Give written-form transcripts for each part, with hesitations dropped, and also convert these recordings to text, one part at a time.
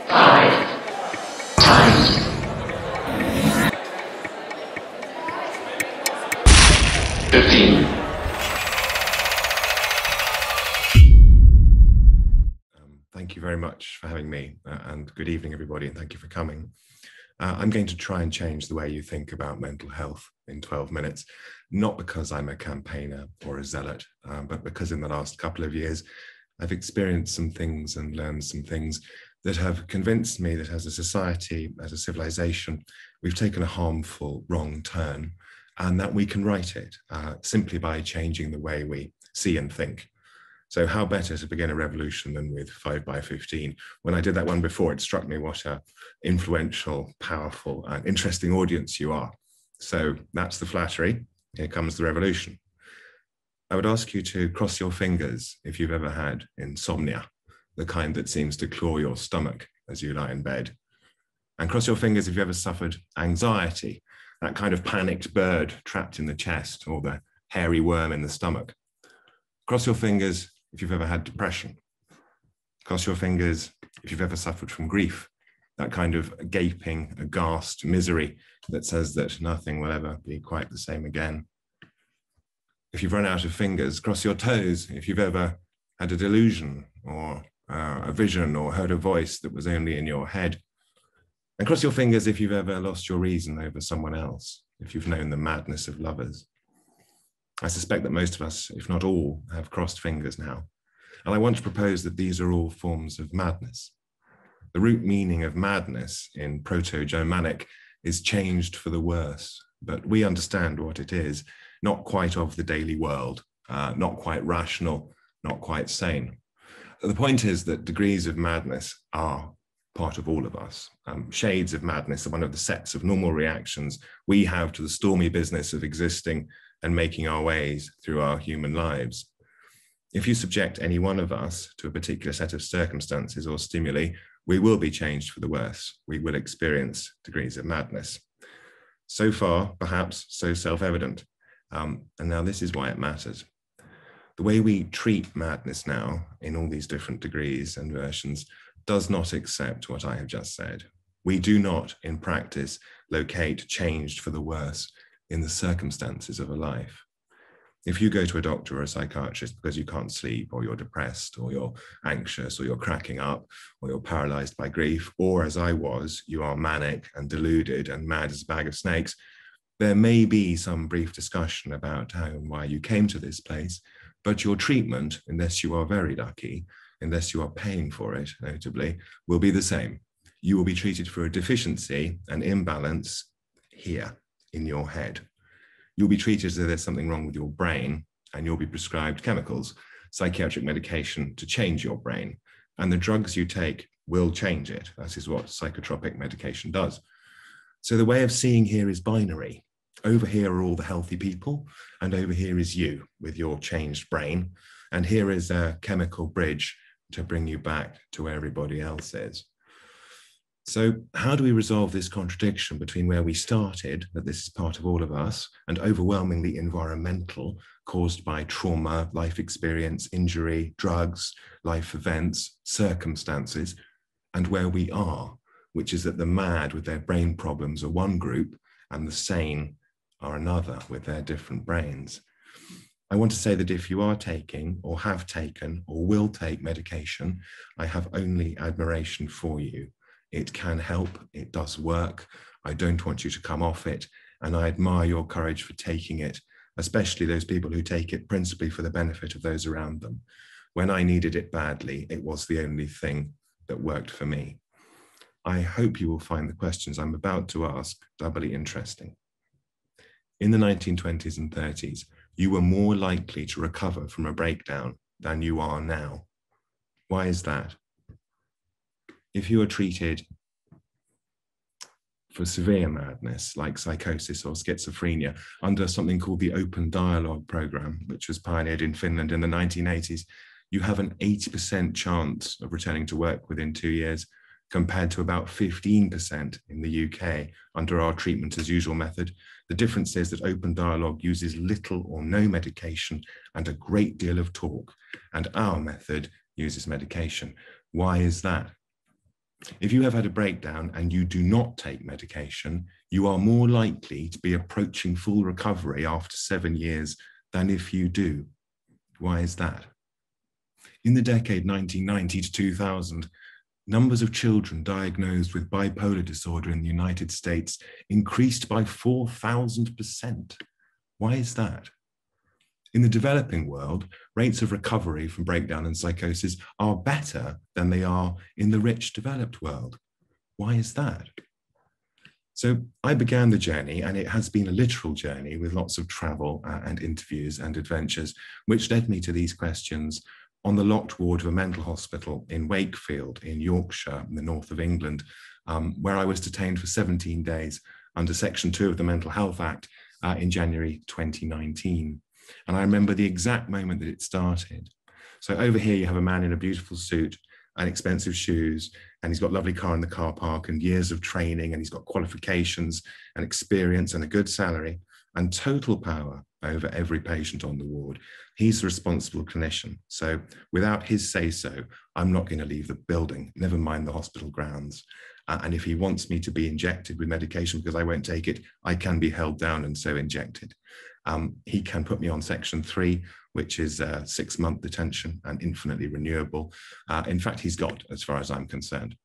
Thank you very much for having me, and good evening, everybody, and thank you for coming. I'm going to try and change the way you think about mental health in 12 minutes, not because I'm a campaigner or a zealot, but because in the last couple of years, I've experienced some things and learned some things that have convinced me that as a society, as a civilization, we've taken a harmful wrong turn, and that we can right it simply by changing the way we see and think. So how better to begin a revolution than with 5 by 15? When I did that one before, it struck me what an influential, powerful, and interesting audience you are. So that's the flattery. Here comes the revolution. I would ask you to cross your fingers if you've ever had insomnia, the kind that seems to claw your stomach as you lie in bed. And cross your fingers if you ever suffered anxiety, that kind of panicked bird trapped in the chest or the hairy worm in the stomach. Cross your fingers if you've ever had depression. Cross your fingers if you've ever suffered from grief, that kind of gaping, aghast misery that says that nothing will ever be quite the same again. If you've run out of fingers, cross your toes if you've ever had a delusion or a vision or heard a voice that was only in your head. And cross your fingers if you've ever lost your reason over someone else, if you've known the madness of lovers. I suspect that most of us, if not all, have crossed fingers now. And I want to propose that these are all forms of madness. The root meaning of madness in Proto-Germanic is changed for the worse, but we understand what it is, not quite of the daily world, not quite rational, not quite sane. The point is that degrees of madness are part of all of us. Shades of madness are one of the sets of normal reactions we have to the stormy business of existing and making our ways through our human lives. If you subject any one of us to a particular set of circumstances or stimuli, we will be changed for the worse. We will experience degrees of madness. So far, perhaps so self-evident. And now this is why it matters. The way we treat madness now, in all these different degrees and versions, does not accept what I have just said. We do not, in practice, locate changed for the worse in the circumstances of a life. If you go to a doctor or a psychiatrist because you can't sleep, or you're depressed, or you're anxious, or you're cracking up, or you're paralyzed by grief, or as I was, you are manic and deluded and mad as a bag of snakes, there may be some brief discussion about how and why you came to this place, but your treatment, unless you are very lucky, unless you are paying for it, notably, will be the same. You will be treated for a deficiency, an imbalance here in your head. You'll be treated as if there's something wrong with your brain, and you'll be prescribed chemicals, psychiatric medication to change your brain. And the drugs you take will change it. That is what psychotropic medication does. So the way of seeing here is binary. Over here are all the healthy people, and over here is you with your changed brain. And here is a chemical bridge to bring you back to where everybody else is. So how do we resolve this contradiction between where we started, that this is part of all of us, and overwhelmingly environmental, caused by trauma, life experience, injury, drugs, life events, circumstances, and where we are, which is that the mad with their brain problems are one group and the sane are another with their different brains. I want to say that if you are taking or have taken or will take medication, I have only admiration for you. It can help, it does work. I don't want you to come off it, and I admire your courage for taking it, especially those people who take it principally for the benefit of those around them. When I needed it badly, it was the only thing that worked for me. I hope you will find the questions I'm about to ask doubly interesting. In the 1920s and 30s, you were more likely to recover from a breakdown than you are now. Why is that? If you are treated for severe madness, like psychosis or schizophrenia, under something called the Open Dialogue Program, which was pioneered in Finland in the 1980s, you have an 80% chance of returning to work within 2 years, compared to about 15% in the UK under our treatment as usual method. The difference is that Open Dialogue uses little or no medication and a great deal of talk, and our method uses medication. Why is that? If you have had a breakdown and you do not take medication, you are more likely to be approaching full recovery after 7 years than if you do. Why is that? In the decade 1990 to 2000, numbers of children diagnosed with bipolar disorder in the United States increased by 4,000%. Why is that? In the developing world, rates of recovery from breakdown and psychosis are better than they are in the rich developed world. Why is that? So I began the journey, and it has been a literal journey with lots of travel and interviews and adventures, which led me to these questions on the locked ward of a mental hospital in Wakefield in Yorkshire, in the north of England, where I was detained for 17 days under Section 2 of the Mental Health Act in January 2019. And I remember the exact moment that it started. So over here, you have a man in a beautiful suit and expensive shoes, and he's got a lovely car in the car park and years of training, and he's got qualifications and experience and a good salary and total power over every patient on the ward. He's the responsible clinician. So without his say-so, I'm not going to leave the building, never mind the hospital grounds. And if he wants me to be injected with medication because I won't take it, I can be held down and so injected. He can put me on Section 3, which is 6-month detention and infinitely renewable. In fact, he's got, as far as I'm concerned.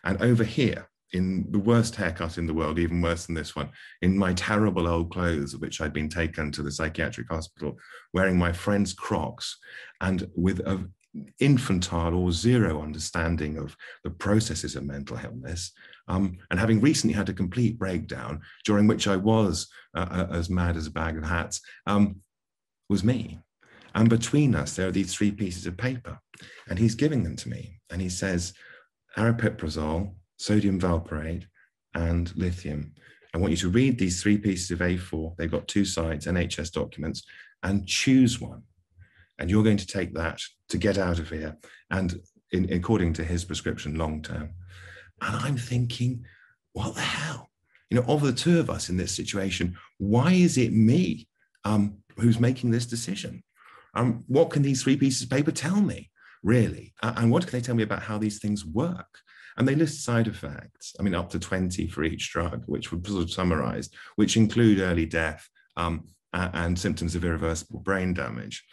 And over here, in the worst haircut in the world, even worse than this one, in my terrible old clothes, which I'd been taken to the psychiatric hospital, wearing my friend's Crocs, and with an infantile or zero understanding of the processes of mental illness, and having recently had a complete breakdown, during which I was as mad as a bag of hats, was me. And between us, there are these 3 pieces of paper, and he's giving them to me. And he says, aripiprazole, sodium valproate, and lithium. I want you to read these 3 pieces of A4. They've got 2 sides, NHS documents, and choose one. And you're going to take that to get out of here, and according to his prescription, long term. And I'm thinking, what the hell? You know, of the 2 of us in this situation, why is it me who's making this decision? What can these 3 pieces of paper tell me, really? And what can they tell me about how these things work? And they list side effects, I mean, up to 20 for each drug, which were sort of summarized, which include early death and symptoms of irreversible brain damage.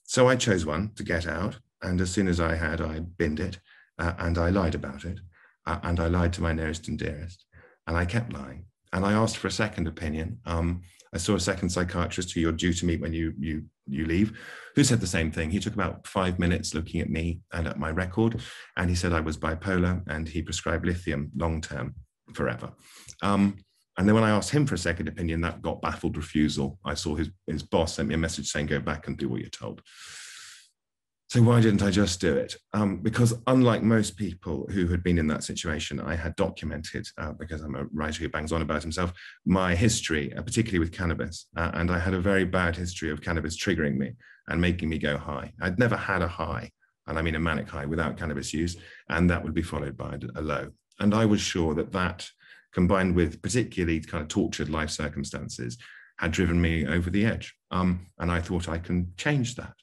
So I chose one to get out. And as soon as I had, I binned it and I lied about it. And I lied to my nearest and dearest. And I kept lying. And I asked for a second opinion. I saw a second psychiatrist who you're due to meet when you leave, who said the same thing. He took about 5 minutes looking at me and at my record, and he said I was bipolar, and he prescribed lithium long-term forever. And then when I asked him for a second opinion, that got baffled refusal. I saw his boss sent me a message saying, go back and do what you're told. So why didn't I just do it? Because unlike most people who had been in that situation, I had documented, because I'm a writer who bangs on about himself, my history, particularly with cannabis. And I had a very bad history of cannabis triggering me and making me go high. I'd never had a high, and I mean a manic high, without cannabis use, and that would be followed by a low. And I was sure that that, combined with particularly kind of tortured life circumstances, had driven me over the edge. And I thought I can change that.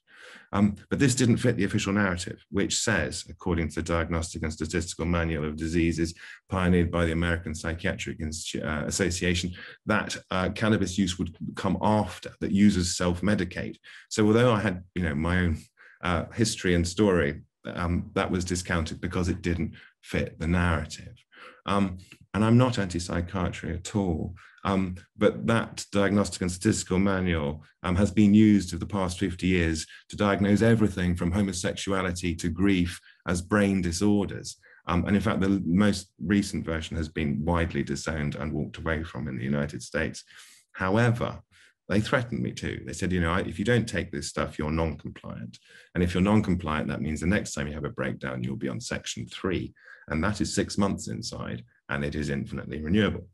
But this didn't fit the official narrative, which says, according to the Diagnostic and Statistical Manual of Diseases pioneered by the American Psychiatric Association, that cannabis use would come after, that users self-medicate. So although I had, my own history and story, that was discounted because it didn't fit the narrative. And I'm not anti-psychiatry at all. But that Diagnostic and Statistical Manual has been used for the past 50 years to diagnose everything from homosexuality to grief as brain disorders. And in fact, the most recent version has been widely disowned and walked away from in the United States. However, they threatened me too. They said, if you don't take this stuff, you're non-compliant. And if you're non-compliant, that means the next time you have a breakdown, you'll be on Section 3. And that is 6 months inside, and it is infinitely renewable.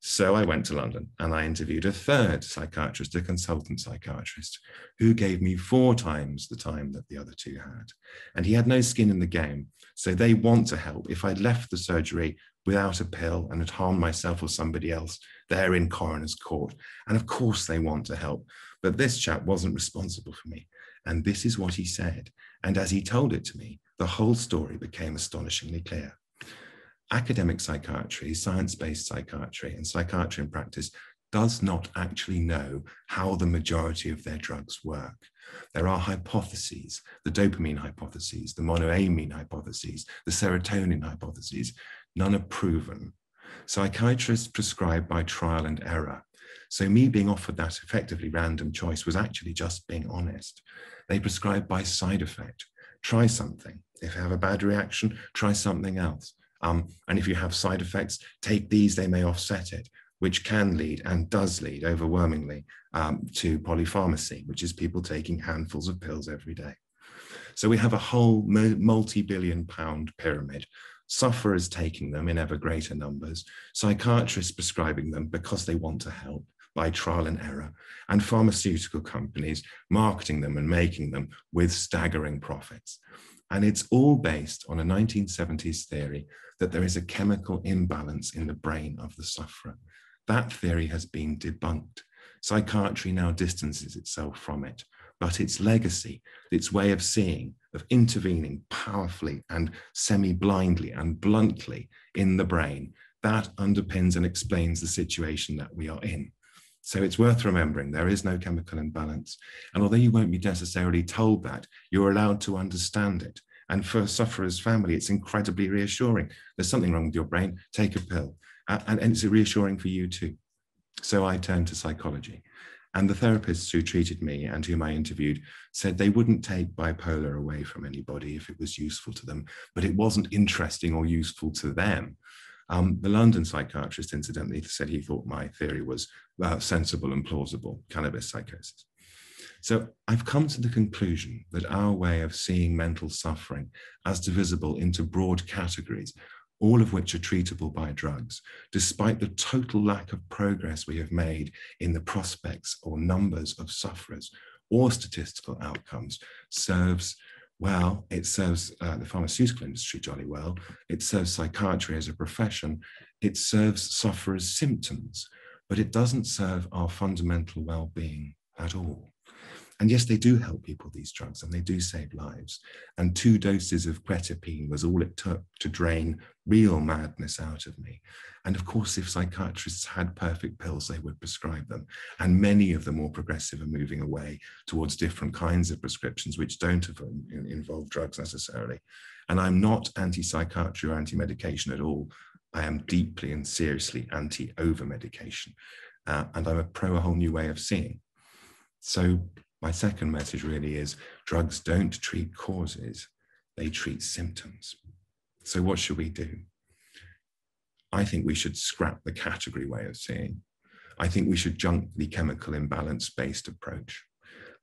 So I went to London and I interviewed a third psychiatrist, a consultant psychiatrist, who gave me 4 times the time that the other 2 had. And he had no skin in the game. So they want to help. If I'd left the surgery without a pill and had harmed myself or somebody else, they're in coroner's court. And of course they want to help. But this chap wasn't responsible for me. And this is what he said. And as he told it to me, the whole story became astonishingly clear. Academic psychiatry, science-based psychiatry, and psychiatry in practice does not actually know how the majority of their drugs work. There are hypotheses, the dopamine hypotheses, the monoamine hypotheses, the serotonin hypotheses. None are proven. Psychiatrists prescribe by trial and error. So me being offered that effectively random choice was actually just being honest. They prescribe by side effect. Try something. If you have a bad reaction, try something else. And if you have side effects, take these, they may offset it, which can lead and does lead overwhelmingly to polypharmacy, which is people taking handfuls of pills every day. So we have a whole multi-billion-pound pyramid, sufferers taking them in ever greater numbers, psychiatrists prescribing them because they want to help by trial and error, and pharmaceutical companies marketing them and making them with staggering profits. And it's all based on a 1970s theory that there is a chemical imbalance in the brain of the sufferer. That theory has been debunked. Psychiatry now distances itself from it, but its legacy, its way of seeing, of intervening powerfully and semi-blindly and bluntly in the brain, that underpins and explains the situation that we are in. So it's worth remembering there is no chemical imbalance. And although you won't be necessarily told that, you're allowed to understand it. And for sufferer's family, it's incredibly reassuring. There's something wrong with your brain, take a pill. And it's reassuring for you too. So I turned to psychology. And the therapists who treated me and whom I interviewed said they wouldn't take bipolar away from anybody if it was useful to them, but it wasn't interesting or useful to them. The London psychiatrist, incidentally, said he thought my theory was sensible and plausible, cannabis psychosis. So I've come to the conclusion that our way of seeing mental suffering as divisible into broad categories, all of which are treatable by drugs, despite the total lack of progress we have made in the prospects or numbers of sufferers or statistical outcomes, serves, well, it serves the pharmaceutical industry jolly well, it serves psychiatry as a profession, it serves sufferers' symptoms, but it doesn't serve our fundamental well-being at all. And yes, they do help people, these drugs, and they do save lives. And 2 doses of quetiapine was all it took to drain real madness out of me. And of course, if psychiatrists had perfect pills, they would prescribe them. And many of the more progressive are moving away towards different kinds of prescriptions, which don't involve drugs necessarily. And I'm not anti-psychiatry or anti-medication at all. I am deeply and seriously anti-over-medication. And I'm a pro a whole new way of seeing. So my second message really is drugs don't treat causes, they treat symptoms. So what should we do? I think we should scrap the category way of seeing. I think we should junk the chemical imbalance-based approach.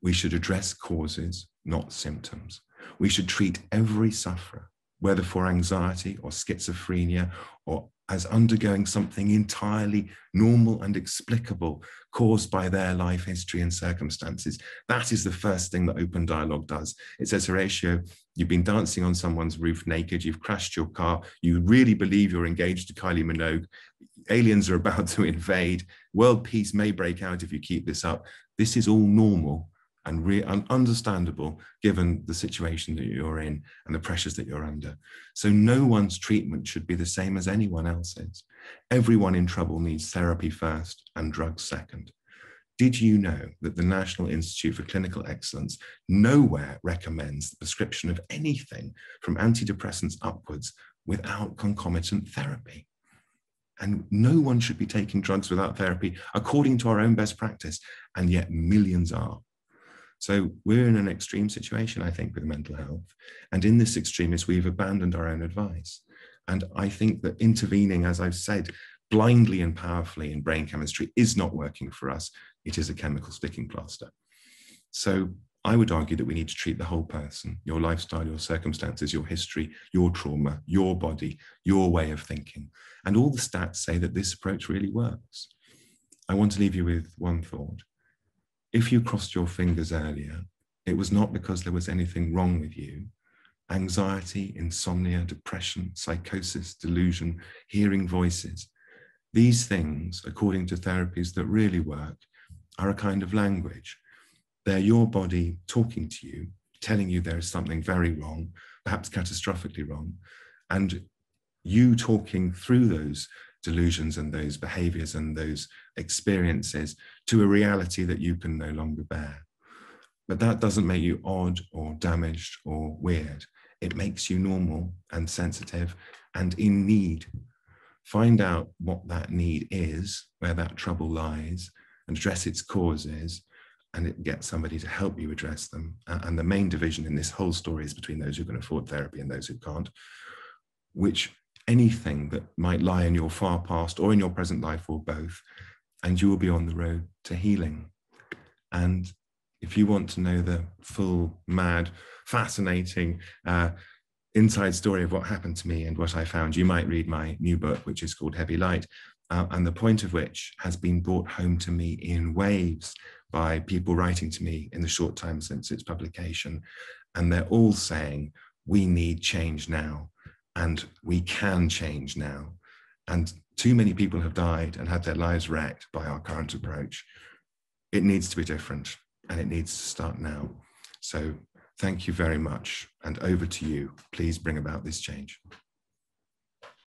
We should address causes, not symptoms. We should treat every sufferer, whether for anxiety or schizophrenia or as undergoing something entirely normal and explicable caused by their life history and circumstances. That is the first thing that open dialogue does. It says, Horatio, you've been dancing on someone's roof naked, you've crashed your car, you really believe you're engaged to Kylie Minogue, aliens are about to invade, world peace may break out if you keep this up. This is all normal and understandable given the situation that you're in and the pressures that you're under. So no one's treatment should be the same as anyone else's. Everyone in trouble needs therapy first and drugs second. Did you know that the National Institute for Clinical Excellence nowhere recommends the prescription of anything from antidepressants upwards without concomitant therapy? And no one should be taking drugs without therapy according to our own best practice, and yet millions are. So we're in an extreme situation, I think, with mental health. And in this extremis, we've abandoned our own advice. And I think that intervening, as I've said, blindly and powerfully in brain chemistry is not working for us. It is a chemical sticking plaster. So I would argue that we need to treat the whole person, your lifestyle, your circumstances, your history, your trauma, your body, your way of thinking. And all the stats say that this approach really works. I want to leave you with one thought. If you crossed your fingers earlier, it was not because there was anything wrong with you. Anxiety, insomnia, depression, psychosis, delusion, hearing voices. These things, according to therapies that really work, are a kind of language. They're your body talking to you, telling you there is something very wrong, perhaps catastrophically wrong. And you talking through those delusions and those behaviors and those experiences to a reality that you can no longer bear. But that doesn't make you odd or damaged or weird. It makes you normal and sensitive and in need. Find out what that need is, where that trouble lies, and address its causes, and get somebody to help you address them. And the main division in this whole story is between those who can afford therapy and those who can't, which anything that might lie in your far past or in your present life or both, and you will be on the road to healing. And if you want to know the full, mad, fascinating inside story of what happened to me and what I found, you might read my new book, which is called Heavy Light, and the point of which has been brought home to me in waves by people writing to me in the short time since its publication. And they're all saying, we need change now, and we can change now. And too many people have died and had their lives wrecked by our current approach. It needs to be different, and it needs to start now. So thank you very much, and over to you. Please bring about this change.